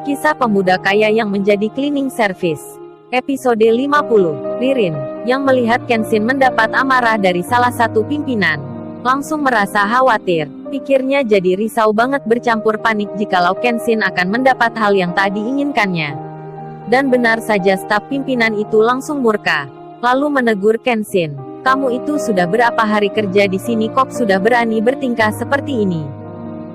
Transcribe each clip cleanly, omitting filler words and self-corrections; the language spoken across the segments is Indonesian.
Kisah pemuda kaya yang menjadi cleaning service. Episode 50. Ririn, yang melihat Kenshin mendapat amarah dari salah satu pimpinan, langsung merasa khawatir. Pikirnya jadi risau banget bercampur panik jikalau Kenshin akan mendapat hal yang tak diinginkannya. Dan benar saja staf pimpinan itu langsung murka. Lalu menegur Kenshin. Kamu itu sudah berapa hari kerja di sini kok sudah berani bertingkah seperti ini?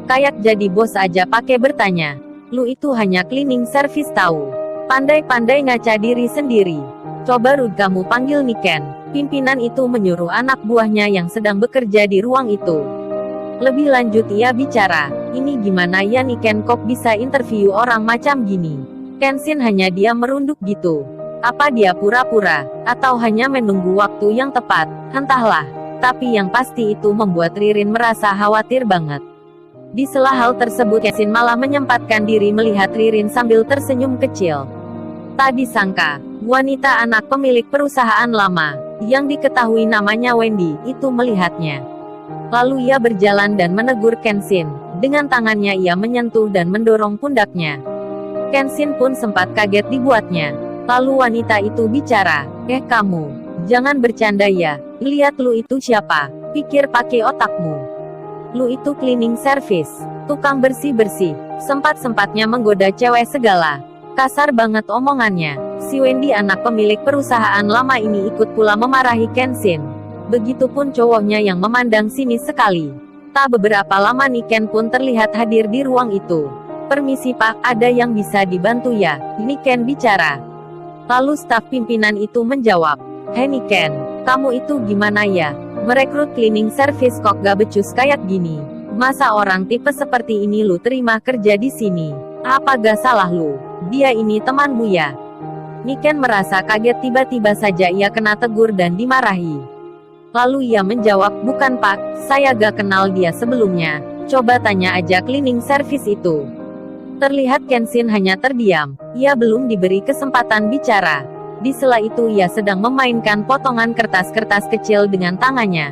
Kayak jadi bos aja pakai bertanya. Lu itu hanya cleaning service tahu. Pandai-pandai ngaca diri sendiri. Coba Rud kamu panggil Niken. Pimpinan itu menyuruh anak buahnya yang sedang bekerja di ruang itu. Lebih lanjut ia bicara. Ini gimana ya Niken kok bisa interview orang macam gini? Kenshin hanya diam merunduk gitu. Apa dia pura-pura? Atau hanya menunggu waktu yang tepat? Entahlah. Tapi yang pasti itu membuat Ririn merasa khawatir banget. Di sela hal tersebut Kenshin malah menyempatkan diri melihat Ririn sambil tersenyum kecil. Tak disangka, wanita anak pemilik perusahaan lama, yang diketahui namanya Wendy, itu melihatnya. Lalu ia berjalan dan menegur Kenshin. Dengan tangannya ia menyentuh dan mendorong pundaknya. Kenshin pun sempat kaget dibuatnya. Lalu wanita itu bicara, kamu, jangan bercanda ya, lihat lu itu siapa, pikir pakai otakmu. Lu itu cleaning service, tukang bersih-bersih, sempat-sempatnya menggoda cewek segala. Kasar banget omongannya. Si Wendy anak pemilik perusahaan lama ini ikut pula memarahi Kenshin. Begitupun cowoknya yang memandang sinis sekali. Tak beberapa lama Niken pun terlihat hadir di ruang itu. Permisi pak, ada yang bisa dibantu ya? Niken bicara. Lalu staf pimpinan itu menjawab. Hei Niken, kamu itu gimana ya? Merekrut cleaning service kok gak becus kayak gini? Masa orang tipe seperti ini lu terima kerja di sini? Apa gak salah lu? Dia ini temanmu ya? Niken merasa kaget tiba-tiba saja ia kena tegur dan dimarahi. Lalu ia menjawab, bukan pak, saya gak kenal dia sebelumnya. Coba tanya aja cleaning service itu. Terlihat Kenshin hanya terdiam, ia belum diberi kesempatan bicara. Di sela itu ia sedang memainkan potongan kertas-kertas kecil dengan tangannya.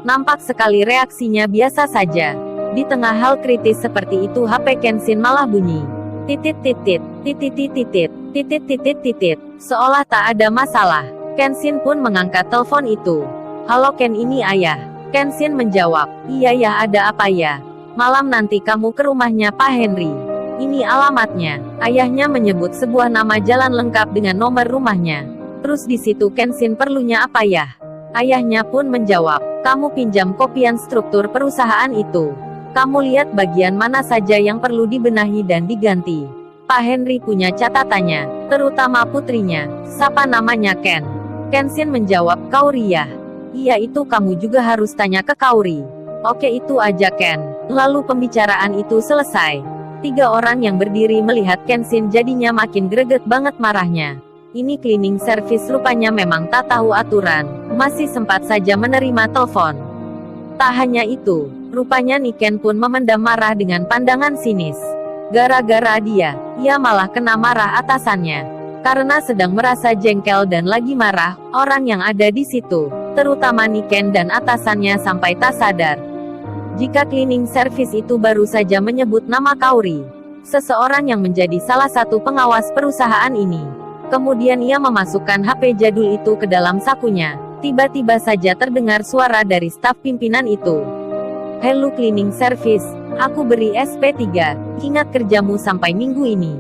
Nampak sekali reaksinya biasa saja. Di tengah hal kritis seperti itu HP Kenshin malah bunyi. Titit-titit, titit-titit, titit-titit-titit. Seolah tak ada masalah. Kenshin pun mengangkat telepon itu. Halo Ken, ini ayah. Kenshin menjawab. Iya ya, ada apa ya? Malam nanti kamu ke rumahnya Pak Henry. Ini alamatnya. Ayahnya menyebut sebuah nama jalan lengkap dengan nomor rumahnya. Terus di situ Kenshin perlunya apa ya? Ayahnya pun menjawab, kamu pinjam kopian struktur perusahaan itu. Kamu lihat bagian mana saja yang perlu dibenahi dan diganti. Pak Henry punya catatannya, terutama putrinya. Siapa namanya Ken? Kenshin menjawab, Kauri ya. Iya itu kamu juga harus tanya ke Kauri. Oke itu aja Ken. Lalu pembicaraan itu selesai. 3 orang yang berdiri melihat Kenshin jadinya makin greget banget marahnya. Ini cleaning service rupanya memang tak tahu aturan, masih sempat saja menerima telepon. Tak hanya itu, rupanya Niken pun memendam marah dengan pandangan sinis. Gara-gara dia, ia malah kena marah atasannya. Karena sedang merasa jengkel dan lagi marah, orang yang ada di situ, terutama Niken dan atasannya sampai tak sadar. Jika cleaning service itu baru saja menyebut nama Kauri, seseorang yang menjadi salah satu pengawas perusahaan ini. Kemudian ia memasukkan HP jadul itu ke dalam sakunya. Tiba-tiba saja terdengar suara dari staf pimpinan itu. Hello cleaning service, aku beri SP3, ingat kerjamu sampai minggu ini.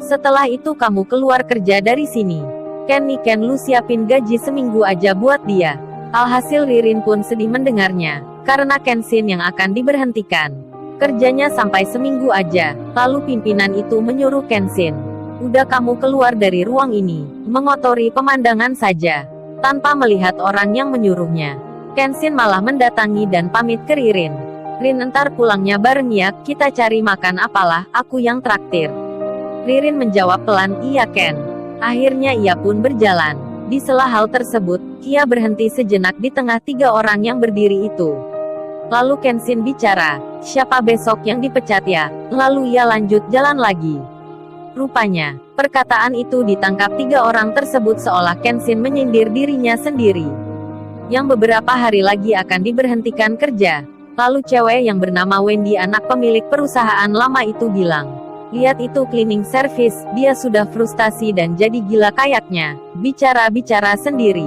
Setelah itu kamu keluar kerja dari sini. Niken lu siapin gaji seminggu aja buat dia. Alhasil Ririn pun sedih mendengarnya, karena Kenshin yang akan diberhentikan. Kerjanya sampai seminggu aja. Lalu pimpinan itu menyuruh Kenshin, udah kamu keluar dari ruang ini, mengotori pemandangan saja. Tanpa melihat orang yang menyuruhnya, Kenshin malah mendatangi dan pamit ke Ririn. Rin entar pulangnya bareng ya, kita cari makan apalah, aku yang traktir. Ririn menjawab pelan, iya Ken. Akhirnya ia pun berjalan. Di sela hal tersebut, ia berhenti sejenak di tengah 3 orang yang berdiri itu. Lalu Kenshin bicara, siapa besok yang dipecat ya? Lalu ia lanjut jalan lagi. Rupanya, perkataan itu ditangkap 3 orang tersebut seolah Kenshin menyindir dirinya sendiri. Yang beberapa hari lagi akan diberhentikan kerja. Lalu cewek yang bernama Wendy anak pemilik perusahaan lama itu bilang, Lihat itu cleaning service, dia sudah frustasi dan jadi gila kayaknya. Bicara-bicara sendiri.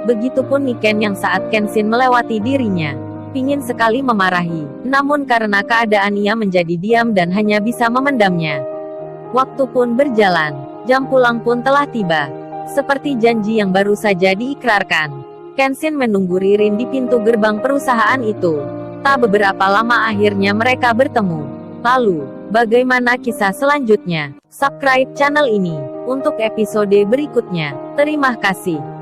Begitupun Niken yang saat Kenshin melewati dirinya. Pingin sekali memarahi, namun karena keadaan ia menjadi diam dan hanya bisa memendamnya. Waktu pun berjalan, jam pulang pun telah tiba. Seperti janji yang baru saja diikrarkan, Kenshin menunggu Ririn di pintu gerbang perusahaan itu. Tak beberapa lama akhirnya mereka bertemu. Lalu, bagaimana kisah selanjutnya? Subscribe channel ini untuk episode berikutnya. Terima kasih.